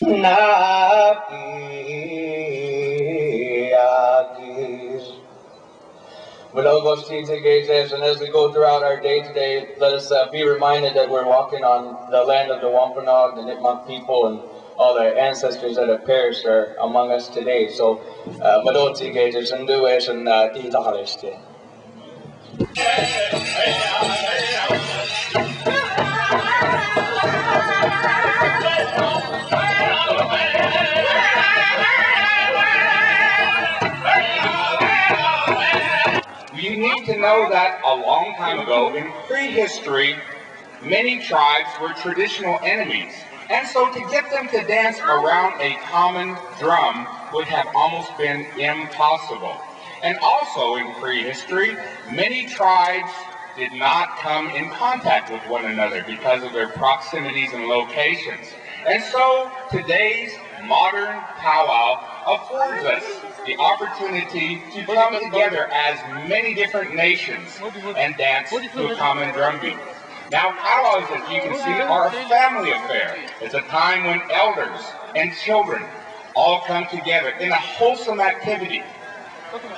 And as we go throughout our day today, let us be reminded that we're walking on the land of the Wampanoag, the Nipmuc people, and all their ancestors that have perished are among us today. So, madotsi gauges and dues and tita. You need to know that a long time ago, in prehistory, many tribes were traditional enemies. And so to get them to dance around a common drum would have almost been impossible. And also in prehistory, many tribes did not come in contact with one another because of their proximities and locations. And so today's modern powwow affords us the opportunity to come together as many different nations and dance to a common drum beat. Now, powwows, as you can see, are a family affair. It's a time when elders and children all come together in a wholesome activity.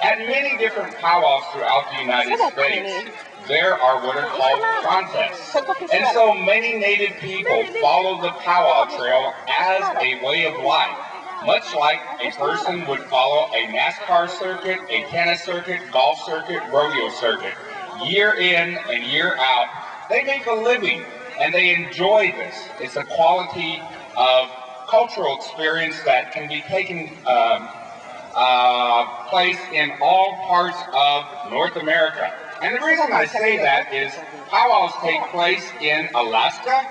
At many different powwows throughout the United States, there are what are called contests. And so many Native people follow the powwow trail as a way of life, much like a person would follow a NASCAR circuit, a tennis circuit, golf circuit, rodeo circuit. Year in and year out, they make a living and they enjoy this. It's a quality of cultural experience that can be taken place in all parts of North America. And the reason I say that is powwows take place in Alaska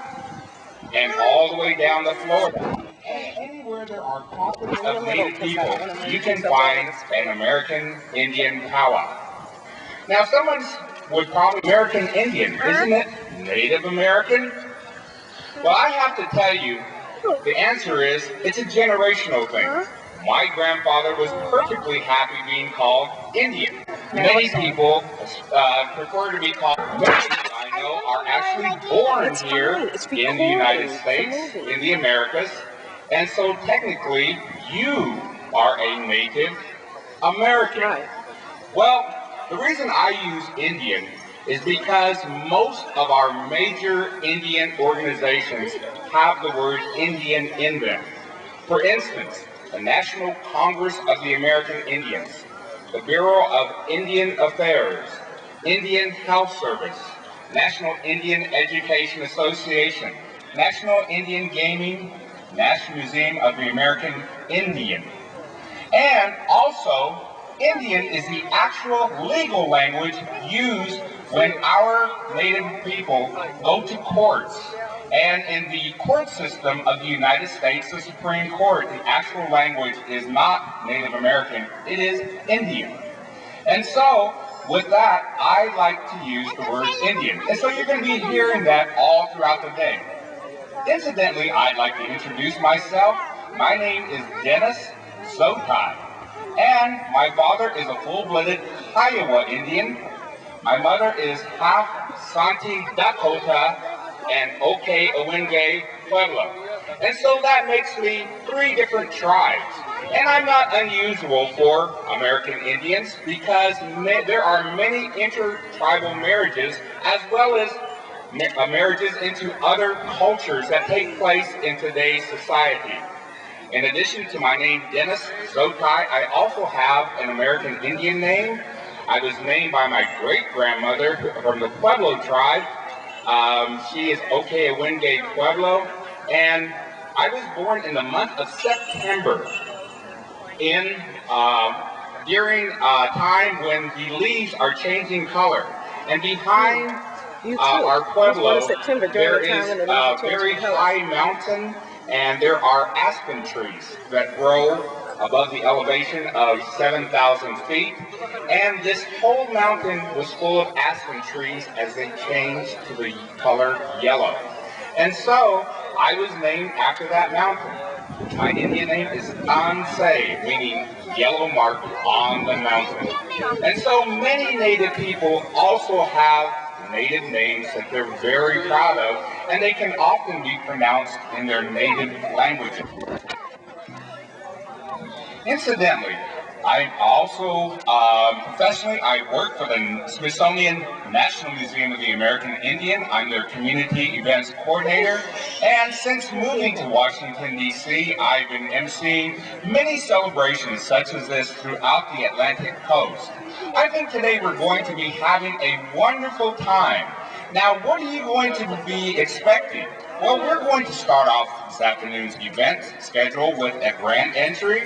and all the way down to Florida. And anywhere there are pockets of Native people, you can find an American Indian powwow. Now, someone would probably American Indian, isn't it Native American? Well, I have to tell you, the answer is it's a generational thing. My grandfather was perfectly happy being called Indian. Many people prefer to be called American. I know are actually born here in the United States, in the Americas, and so technically you are a Native American. Well, the reason I use Indian is because most of our major Indian organizations have the word Indian in them. For instance, the National Congress of the American Indians, the Bureau of Indian Affairs, Indian Health Service, National Indian Education Association, National Indian Gaming, National Museum of the American Indian. And also, Indian is the actual legal language used when our Native people go to courts. And in the court system of the United States, the Supreme Court, the actual language is not Native American, it is Indian. And so, with that, I like to use the word Indian. And so you're going to be hearing that all throughout the day. Incidentally, I'd like to introduce myself. My name is Dennis Zotai, and my father is a full-blooded Kiowa Indian. My mother is half Santi Dakota and Oke-Awenge Pueblo. And so that makes me 3 different tribes. And I'm not unusual for American Indians because there are many intertribal marriages as well as marriages into other cultures that take place in today's society. In addition to my name, Dennis Zotai, I also have an American Indian name. I was named by my great-grandmother from the Pueblo tribe. She is Oke-Awenge Pueblo, and I was born in the month of September during a time when the leaves are changing color. And behind our Pueblo, there is a very high mountain, and there are aspen trees that grow above the elevation of 7,000 feet. And this whole mountain was full of aspen trees as they changed to the color yellow. And so I was named after that mountain. My Indian name is Ansay, meaning yellow mark on the mountain. And so many Native people also have Native names that they're very proud of, and they can often be pronounced in their native language. Incidentally, I also, professionally, I work for the Smithsonian National Museum of the American Indian. I'm their community events coordinator. And since moving to Washington, D.C., I've been emceeing many celebrations such as this throughout the Atlantic coast. I think today we're going to be having a wonderful time. Now, what are you going to be expecting? Well, we're going to start off this afternoon's event schedule with a grand entry.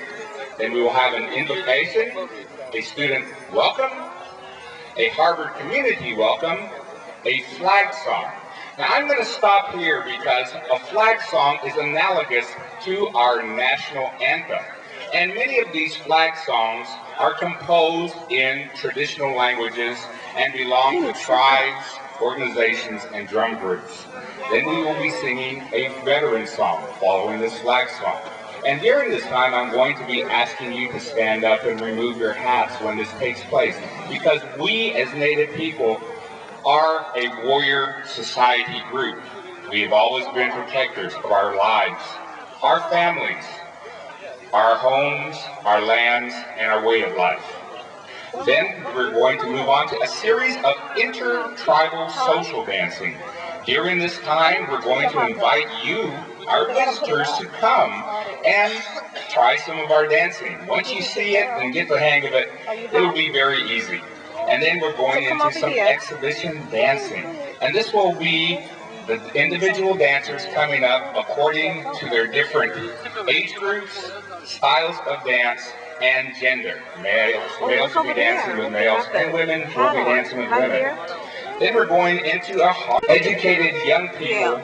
Then we will have an invocation, a student welcome, a Harvard community welcome, a flag song. Now I'm going to stop here because a flag song is analogous to our national anthem. And many of these flag songs are composed in traditional languages and belong to tribes, organizations, and drum groups. Then we will be singing a veteran song following this flag song. And during this time, I'm going to be asking you to stand up and remove your hats when this takes place, because we as Native people are a warrior society group. We have always been protectors of our lives, our families, our homes, our lands, and our way of life. Then we're going to move on to a series of inter-tribal social dancing. During this time, we're going to invite you, our visitors, to come and try some of our dancing. Once you see it and get the hang of it, it'll be very easy. And then we're going into some exhibition dancing. And this will be the individual dancers coming up according to their different age groups, styles of dance, and gender. Males will be dancing with males, and women will be dancing with women. Then we're going into educated young people,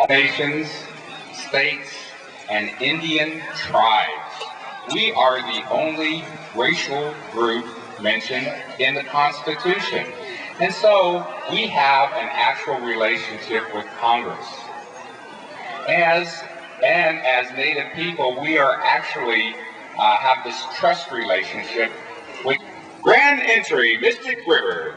nations, states, and Indian tribes. We are the only racial group mentioned in the Constitution. And so we have an actual relationship with Congress. As Native people, we are actually have this trust relationship with Grand Entry, Mystic River.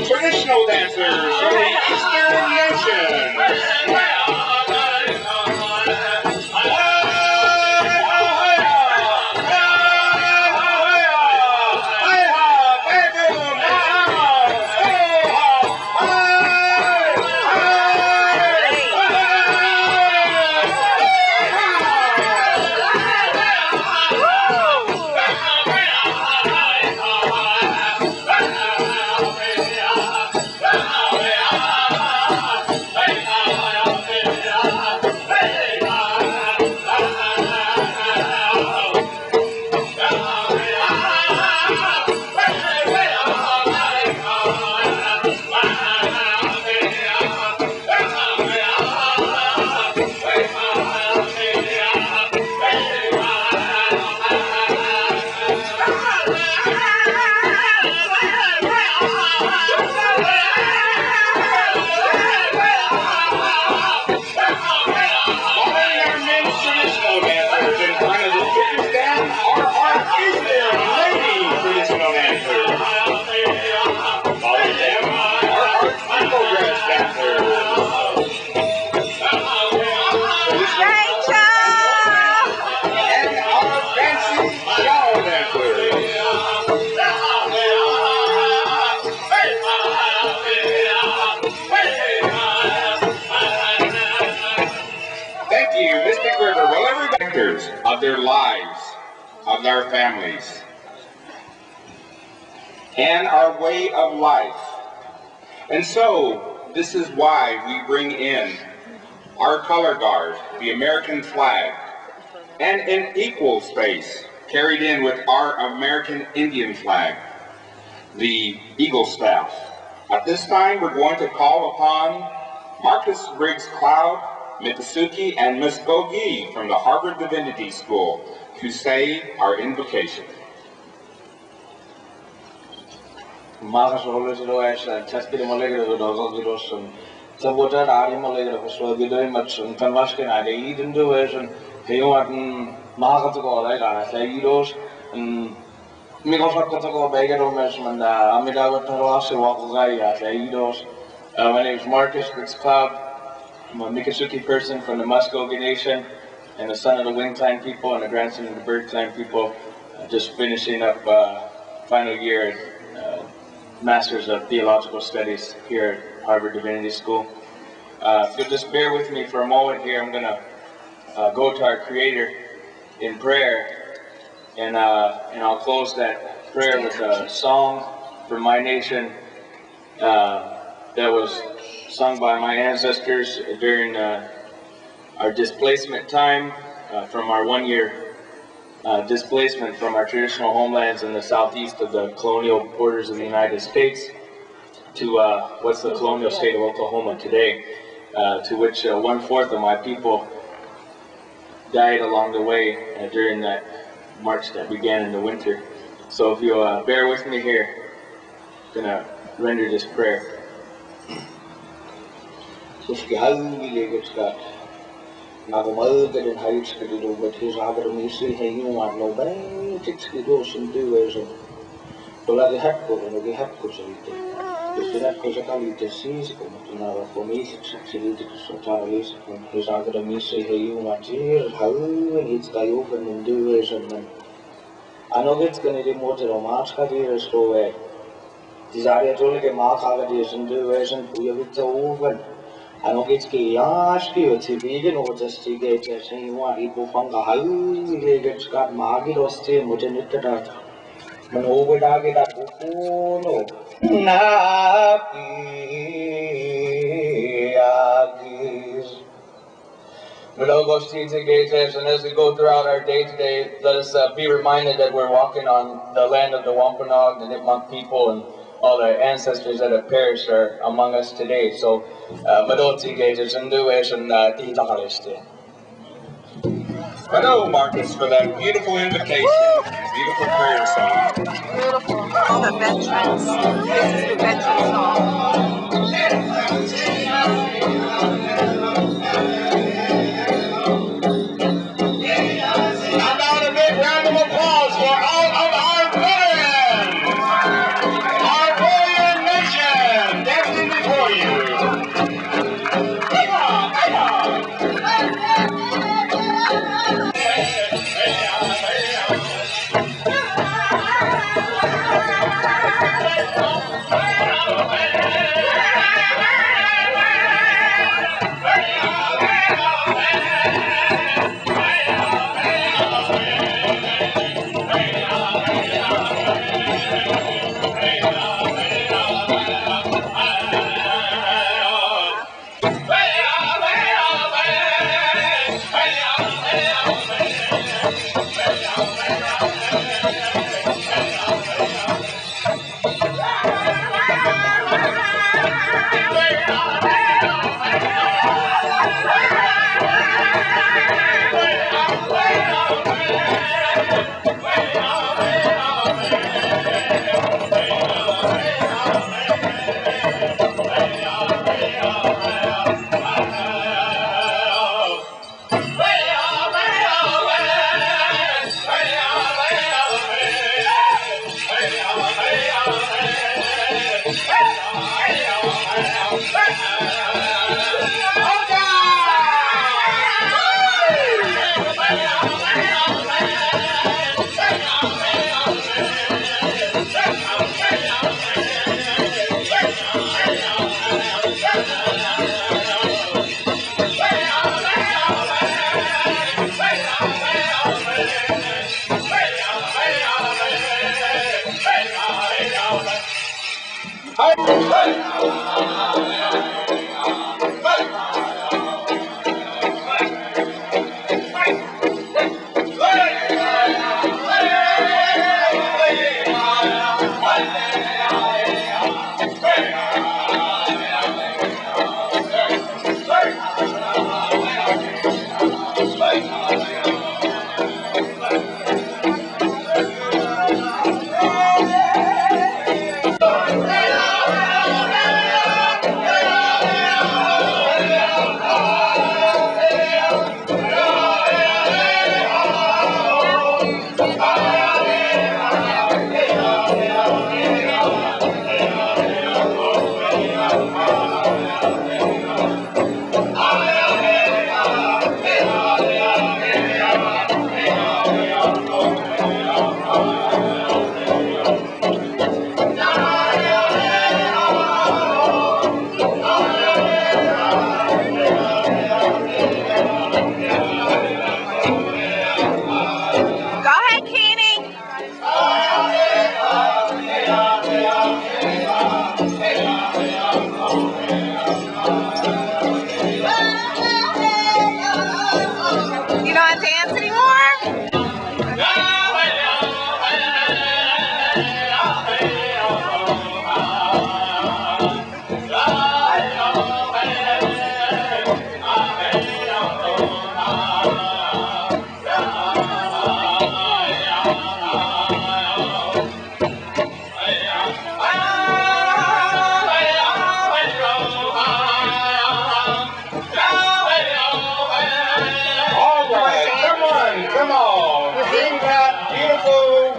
Traditional dancers from the Eastern Nation. of their lives, of their families, and our way of life. And so, this is why we bring in our color guard, the American flag, and in equal space, carried in with our American Indian flag, the Eagle Staff. At this time, we're going to call upon Marcus Briggs Cloud, Mitsuki, and Muskogee from the Harvard Divinity School to say our invocation. Sabotan animal for the very much and conversion I eat into it and Kheop Mahakato, I say Idos and Mikosako Bagger measurement, Amidawatawasi Wakai, I say Idos. My name is Marcus Briggs Cloud. I'm a Miccosukee person from the Muskogee Nation and the son of the Wing Clan people and the grandson of the Bird Clan people. Just finishing up final year Masters of Theological Studies here at Harvard Divinity School. If you'll just bear with me for a moment here, I'm going to go to our Creator in prayer, and I'll close that prayer with a song for my nation that was sung by my ancestors during our displacement time from our one-year displacement from our traditional homelands in the southeast of the colonial borders of the United States to what's the colonial state of Oklahoma today, to which 1/4 of my people died along the way during that march that began in the winter. So if you'll bear with me here, I'm going to render this prayer. Nagamaga and heights to do, but his Agadamisi, hey, you want no bang, 60 doors and do as a Dollar Hapco and the Hapco. If the Hapco's a quality sees, for me, succeeded to Sotalis from his Agadamisi, hey, you want here, how it's die open and do as a man. I know it's going to be more than a March career store. Desire to look at Mark Agadies and do as and we have it over. I don't get ski, or to be in order to get a saying what people from the high gets got Margit or still with an internet. When over Daggy that no. With all those seeds and gates, and as we go throughout our day today, let us be reminded that we're walking on the land of the Wampanoag, the Nipmuc people, and all our ancestors that have perished are among us today. So, Madoti Gators and Duish and Titakariste. Hello, Marcus, for that beautiful invitation and beautiful prayer song. Beautiful. The veterans. This is the veteran song. How about a big round of applause for all of our veterans? Our warrior nation, destined before you. Come on, come on.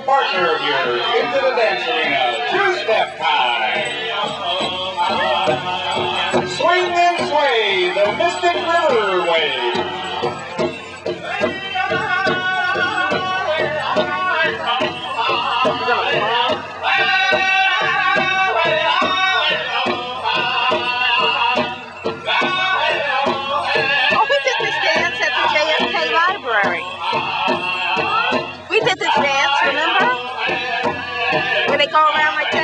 Partner of yours into the dance arena. Two-step time. Swing and sway, the Mystic River way. Oh, we did this dance at the JFK Library. We did this dance, remember? Where they go around like